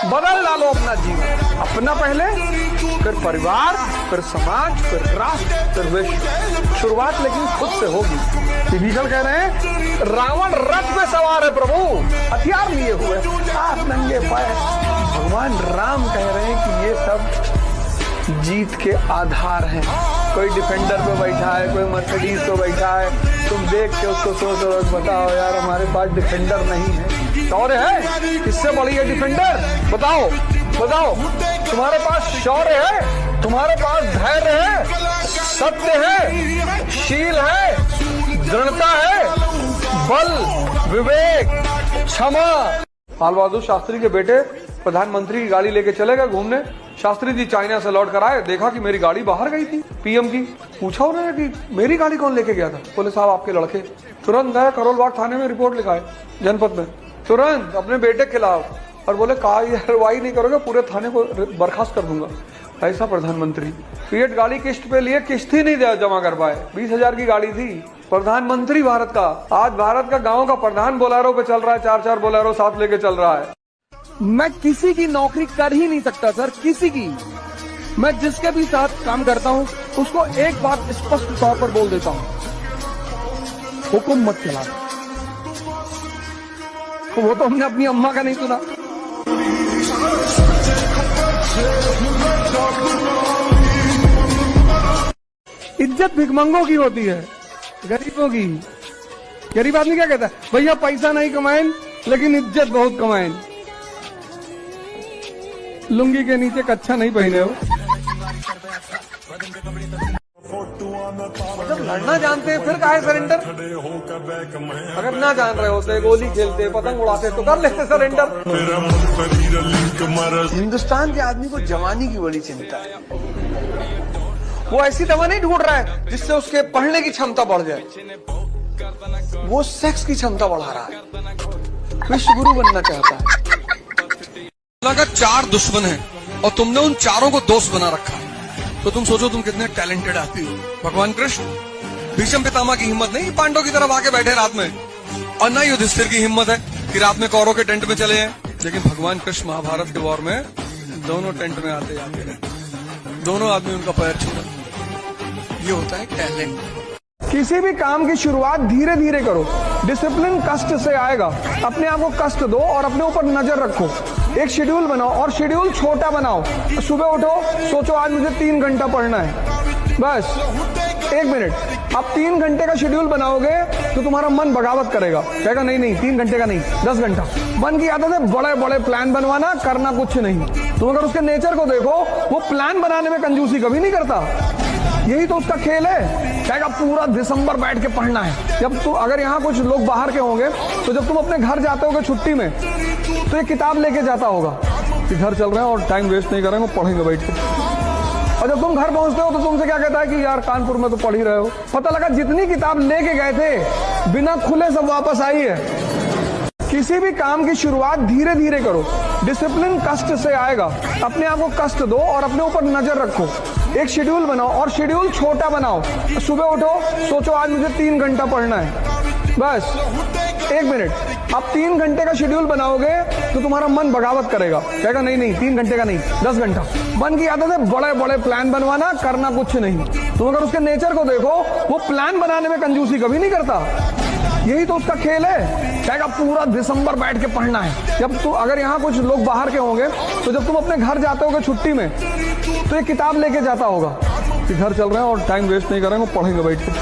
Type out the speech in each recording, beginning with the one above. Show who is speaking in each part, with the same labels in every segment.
Speaker 1: बदल डालो अपना जीवन, अपना पहले, फिर परिवार, फिर समाज, फिर राष्ट्र, फिर विश्व। शुरुआत लेकिन खुद से होगी। विभीषण कह रहे हैं रावण रथ में सवार है प्रभु, हथियार लिए हुए, हाथ नंगे पैर। भगवान राम कह रहे हैं कि ये सब जीत के आधार हैं। कोई डिफेंडर पे बैठा है, कोई मर्सिडीज पे बैठा है, तुम देख के उसको सोच रहे हो बताओ यार हमारे पास डिफेंडर नहीं है। शौर्य है, इससे बड़ी है डिफेंडर? बताओ बताओ, तुम्हारे पास शौर्य है, तुम्हारे पास धैर्य है, सत्य है, शील है, दृढ़ता है, बल, विवेक, क्षमा। लाल बहादुर शास्त्री के बेटे प्रधानमंत्री की गाड़ी लेके चले गए घूमने। शास्त्री जी चाइना से लौट कर आए, देखा कि मेरी गाड़ी बाहर गई थी पीएम की। पूछा उन्होंने कि मेरी गाड़ी कौन लेके गया था? बोले साहब आपके लड़के। तुरंत गए करोलबाग थाने में रिपोर्ट लिखाए, जनपद में, तुरंत अपने बेटे के खिलाफ। और बोले कार्रवाई नहीं करोगे पूरे थाने को बर्खास्त कर दूंगा। ऐसा प्रधानमंत्री। फिएट गाड़ी किस्त पे लिए, किस्त ही नहीं जमा कर पाए। 20,000 की गाड़ी थी। प्रधानमंत्री भारत का, आज भारत का गाँव का प्रधान बोलेरो पे चल रहा है, 4-4 बोलेरो साथ लेके चल रहा है। मैं किसी की नौकरी कर ही नहीं सकता सर, किसी की। मैं जिसके भी साथ काम करता हूं उसको एक बात स्पष्ट तौर पर बोल देता हूं, हुक्म मत चला। वो तो हमने अपनी अम्मा का नहीं सुना। इज्जत भिखमंगों की होती है, गरीबों की। गरीब आदमी क्या कहता है? भैया पैसा नहीं कमाएं लेकिन इज्जत बहुत कमाएं। लुंगी के नीचे कच्छा नहीं पहने हो। जब लड़ना जानते हैं फिर काहे सरेंडर? अगर ना जान रहे होते, गोली खेलते, पतंग उड़ाते तो कर लेते सरेंडर। हिंदुस्तान के आदमी को जवानी की बड़ी चिंता है। वो ऐसी दवा नहीं ढूंढ रहा है जिससे उसके पढ़ने की क्षमता बढ़ जाए, वो सेक्स की क्षमता बढ़ा रहा है। विश्व गुरु बनना चाहता है।
Speaker 2: का 4 दुश्मन हैं और तुमने उन चारों को दोस्त बना रखा, तो तुम सोचो तुम कितने टैलेंटेड आदमी हो। भगवान कृष्ण, भीष्म पितामह की हिम्मत नहीं पांडवों की तरफ आके बैठे रात में, और न युधिष्ठिर की हिम्मत है कि रात में कौरवों के टेंट में चले हैं। लेकिन भगवान कृष्ण महाभारत के वॉर में दोनों टेंट में आते जाते हैं, दोनों आदमी उनका पैर छू रहे। ये होता है टैलेंट।
Speaker 1: किसी भी काम की शुरुआत धीरे धीरे करो, डिसिप्लिन कष्ट से आएगा। अपने आप को कष्ट दो और अपने ऊपर नजर रखो। एक शेड्यूल बनाओ और शेड्यूल छोटा बनाओ। सुबह उठो, सोचो आज मुझे 3 घंटा पढ़ना है, बस 1 मिनट। आप 3 घंटे का शेड्यूल बनाओगे तो तुम्हारा मन बगावत करेगा, कहेगा नहीं नहीं 3 घंटे का नहीं 10 घंटा। मन की आदत है बड़े बड़े प्लान बनवाना, करना कुछ नहीं। तुम अगर उसके नेचर को देखो, वो प्लान बनाने में कंजूसी कभी नहीं करता। यही तो उसका खेल है, कहेगा पूरा दिसंबर बैठ के पढ़ना है। जब तुम, अगर यहाँ कुछ लोग बाहर के होंगे तो जब तुम अपने घर जाते होगे छुट्टी में तो ये किताब लेके जाता होगा कि घर चल रहे हैं और टाइम वेस्ट नहीं करेंगे, पढ़ेंगे बैठ के। और जब तुम घर पहुंचते हो तो तुमसे क्या कहता है कि यार कानपुर में तो पढ़ ही रहे हो। पता लगा जितनी किताब लेके गए थे बिना खुले सब वापस आई है। किसी भी काम की शुरुआत धीरे धीरे करो, डिसिप्लिन कष्ट से आएगा। अपने आप को कष्ट दो और अपने ऊपर नजर रखो। एक शेड्यूल बनाओ और शेड्यूल छोटा बनाओ। सुबह उठो, सोचो आज मुझे 3 घंटा पढ़ना है, बस 1 मिनट। आप 3 घंटे का शेड्यूल बनाओगे तो तुम्हारा मन बगावत करेगा, कहेगा नहीं नहीं 3 घंटे का नहीं 10 घंटा। मन की आदत है बड़े बड़े प्लान बनवाना, करना कुछ नहीं। तुम अगर उसके नेचर को देखो, वो प्लान बनाने में कंजूसी कभी नहीं करता। यही तो उसका खेल है, कहेगा पूरा दिसंबर बैठ के पढ़ना है। जब तुम, अगर यहाँ कुछ लोग बाहर के होंगे तो जब तुम अपने घर जाते होगे छुट्टी में तो ये किताब लेके जाता होगा कि घर चल रहे हैं और टाइम वेस्ट नहीं करेंगे, पढ़ेंगे बैठ के।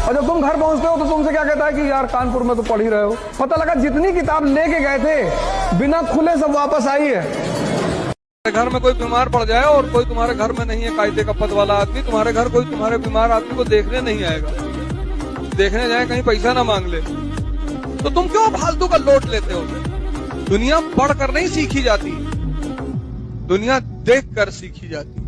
Speaker 1: और जब तुम घर पहुंचते हो तो तुमसे क्या कहता है कि यार कानपुर में तो पढ़ ही रहे हो। पता लगा जितनी किताब लेके गए थे बिना खुले सब वापस आई है।
Speaker 2: घर में कोई बीमार पड़ जाए और कोई तुम्हारे घर में नहीं है कायदे का पद वाला आदमी, तुम्हारे घर कोई तुम्हारे बीमार आदमी को देखने नहीं आएगा। देखने जाए कहीं पैसा ना मांग ले तो तुम क्यों फालतू का लोट लेते हो? दुनिया पढ़ कर नहीं सीखी जाती, दुनिया देख कर सीखी जाती।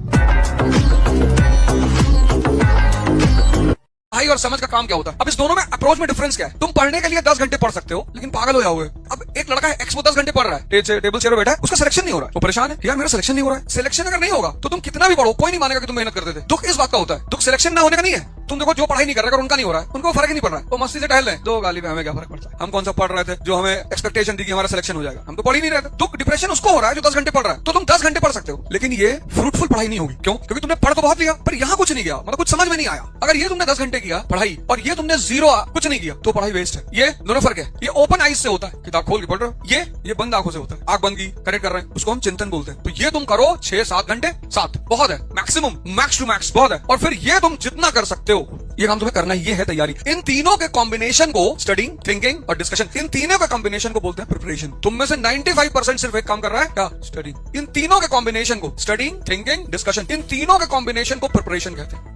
Speaker 2: पढ़ाई और समझ का काम क्या होता है। अब इस दोनों में अप्रोच में डिफरेंस क्या है? तुम पढ़ने के लिए 10 घंटे पढ़ सकते हो, लेकिन पागल हो जाओगे। अब एक लड़का है एक्स, वो 10 घंटे पढ़ रहा है, टेबल चेयर बैठा है, उसका सिलेक्शन नहीं हो रहा है, वो परेशान है, यार मेरा सिलेक्शन नहीं हो रहा है। सिलेक्शन अगर नहीं होगा तो तुम कितना भी पढ़ो, कोई नहीं मानेगा कि तुम मेहनत करते थे। दुख इस बात का होता है, दुख सिलेक्शन ना होने का नहीं है। तुम देखो जो पढ़ाई नहीं कर रहे, अगर उनका नहीं हो रहा है, उनको फर्क ही नहीं पड़ रहा है, वो मस्ती से टहल रहे हैं, दो गाली में हमें क्या फर्क पड़ता है। हम कौन सा पढ़ रहे थे जो हमें एक्सपेक्टेशन थी कि हमारा सिलेक्शन हो जाएगा, हम तो पढ़ ही नहीं रहे थे। दुख डिप्रेशन उसको हो रहा है जो 10 घंटे पढ़ रहा है। तो तुम 10 घंटे पढ़ सकते हो, लेकिन ये फ्रूटफुल पढ़ाई नहीं होगी। क्यों? क्योंकि तुमने पढ़ तो बहुत लिया, पर यहाँ कुछ नहीं किया, मतलब कुछ समझ में नहीं आया। अगर ये तुमने 10 घंटे किया पढ़ाई और ये तुमने जीरो कुछ नहीं किया, तो पढ़ाई वेस्ट है। ये दोनों फर्क है। ये ओपन आइज से होता है, किताब खोल के पढ़ रहे हो, ये बंद आंखों से होता है। आंख बंद की, करेक्ट कर रहे हैं, उसको हम चिंतन बोलते हैं। तो ये तुम करो 6-7 घंटे, 7 बहुत है, मैक्सिमम, मैक्स टू मैक्स बहुत है। और फिर ये तुम जितना कर सकते हो, ये काम तुम्हें करना, ये है तैयारी। इन तीनों के कॉम्बिनेशन को स्टडिंग, थिंकिंग और डिस्कशन, इन तीनों के कॉम्बिनेशन को बोलते हैं प्रिपरेशन। तुम में से 95% सिर्फ एक काम कर रहा है, क्या? स्टडिंग। इन तीनों के कॉम्बिनेशन को स्टडिंग, थिंकिंग, डिस्कशन, इन तीनों के कॉम्बिनेशन को प्रिपरेशन कहते हैं।